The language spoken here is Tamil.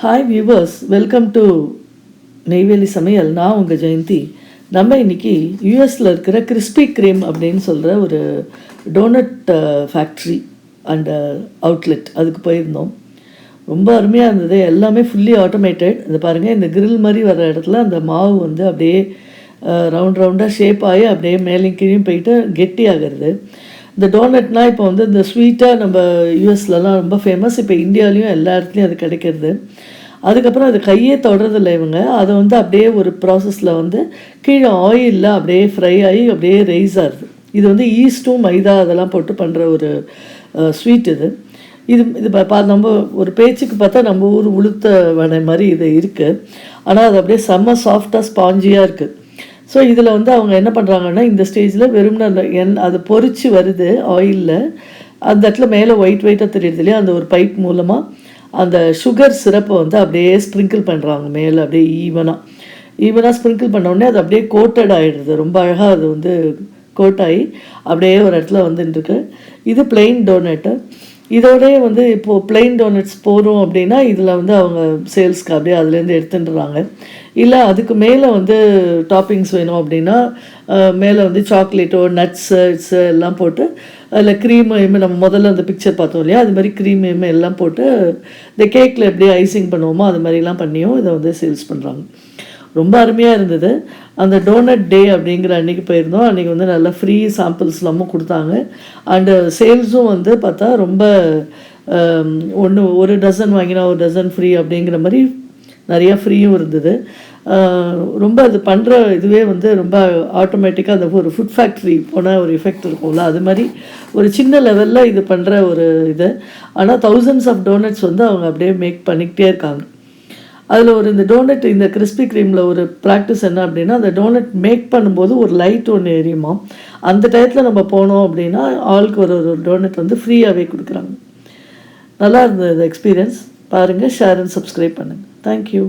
Hi viewers, welcome to Neyveli சமையல். நான் உங்கள் ஜெயந்தி. நம்ம இன்றைக்கி யூஎஸில் இருக்கிற கிறிஸ்பி கிரீம் அப்படின்னு சொல்கிற ஒரு டோனட் ஃபேக்ட்ரி அண்ட் அவுட்லெட் அதுக்கு போயிருந்தோம். ரொம்ப அருமையாக இருந்தது. எல்லாமே ஃபுல்லி ஆட்டோமேட்டட். இது பாருங்கள், இந்த கிரில் மாதிரி வர இடத்துல அந்த மாவு வந்து அப்படியே ரவுண்டாக ஷேப் ஆகி அப்படியே மேலேயும் கீழேயும் போயிட்டு கெட்டி ஆகிறது. இந்த டோனட்னால் இப்போ வந்து இந்த ஸ்வீட்டாக நம்ம யூஎஸ்லலாம் ரொம்ப ஃபேமஸ். இப்போ இந்தியாவிலையும் எல்லா இடத்துலையும் அது கிடைக்கிறது. அதுக்கப்புறம் அது கையே தொடறதில்லை இவங்க. அதை வந்து அப்படியே ஒரு ப்ராசஸில் வந்து கீழே ஆயிலில் அப்படியே ஃப்ரை ஆகி அப்படியே ரைஸ் ஆகுது. இது வந்து ஈஸ்ட்டும் மைதா அதெல்லாம் போட்டு பண்ணுற ஒரு ஸ்வீட் இது. இது நம்ம ஒரு பேச்சுக்கு பார்த்தா நம்ம ஊர் உளுத்த வடை மாதிரி இது இருக்குது. ஆனால் அது அப்படியே செம்ம சாஃப்டாக ஸ்பாஞ்சியாக இருக்குது. ஸோ இதில் வந்து அவங்க என்ன பண்ணுறாங்கன்னா, இந்த ஸ்டேஜில் வெறும்னா அது பொரிச்சு வருது ஆயிலில். அந்த இடத்துல மேலே ஒயிட்டாக தெரியுது இல்லையா, அந்த ஒரு பைப் மூலமாக அந்த சுகர் சிரப்பை வந்து அப்படியே ஸ்ப்ரிங்கிள் பண்ணுறாங்க மேலே. அப்படியே ஈவனாக ஸ்ப்ரிங்கிள் பண்ணோடனே அது அப்படியே கோட்டட் ஆகிடுது. ரொம்ப அழகாக அது வந்து கோட் ஆகி அப்படியே ஒரு இடத்துல வந்துட்டுருக்கு. இது பிளெயின் டோனட்டு. இதோடய வந்து இப்போது பிளெயின் டோனட்ஸ் போகிறோம் அப்படின்னா இதில் வந்து அவங்க சேல்ஸ்க்கு அப்படியே அதுலேருந்து எடுத்துட்டுறாங்க. இல்லை அதுக்கு மேலே வந்து டாப்பிங்ஸ் வேணும் அப்படின்னா மேலே வந்து சாக்லேட்டோ நட்ஸு எல்லாம் போட்டு அதில் க்ரீமு நம்ம முதல்ல அந்த பிக்சர் பார்த்தோம் இல்லையா, அது மாதிரி க்ரீமு எல்லாம் போட்டு இந்த கேக்கில் எப்படி ஐசிங் பண்ணுவோமோ அது மாதிரிலாம் பண்ணியும் இதை வந்து சேல்ஸ் பண்ணுறாங்க. ரொம்ப அருமையாக இருந்தது. அந்த டோனட் டே அப்படிங்கிற அன்றைக்கி போயிருந்தோம். அன்றைக்கி வந்து நல்லா ஃப்ரீ சாம்பிள்ஸ்லாமும் கொடுத்தாங்க. அண்டு சேல்ஸும் வந்து பார்த்தா ரொம்ப ஒரு டசன் வாங்கினா ஒரு டசன் ஃப்ரீ அப்படிங்கிற மாதிரி நிறையா ஃப்ரீயும் இருந்தது. ரொம்ப அது பண்ணுற இதுவே வந்து ரொம்ப ஆட்டோமேட்டிக்காக அந்த ஒரு ஃபுட் ஃபேக்ட்ரி போனால் ஒரு எஃபெக்ட் இருக்கும்ல, அது மாதிரி ஒரு சின்ன லெவலில் இது பண்ணுற ஒரு இது. ஆனால் தௌசண்ட்ஸ் ஆஃப் டோனட்ஸ் வந்து அவங்க அப்படியே மேக் பண்ணிக்கிட்டே இருக்காங்க. அதில் இந்த டோனட், இந்த கிறிஸ்பி க்ரீமில் ஒரு ப்ராக்டிஸ் என்ன அப்படின்னா, அந்த டோனட் மேக் பண்ணும்போது ஒரு லைட் ஒன்று எரியுமா, அந்த டயத்தில் நம்ம போனோம் அப்படின்னா ஆளுக்கு ஒரு டோனட் வந்து ஃப்ரீயாகவே கொடுக்குறாங்க. நல்லா இருந்தது எக்ஸ்பீரியன்ஸ். பாருங்கள், ஷேர் அண்ட் சப்ஸ்கிரைப் பண்ணுங்கள். தேங்க்யூ.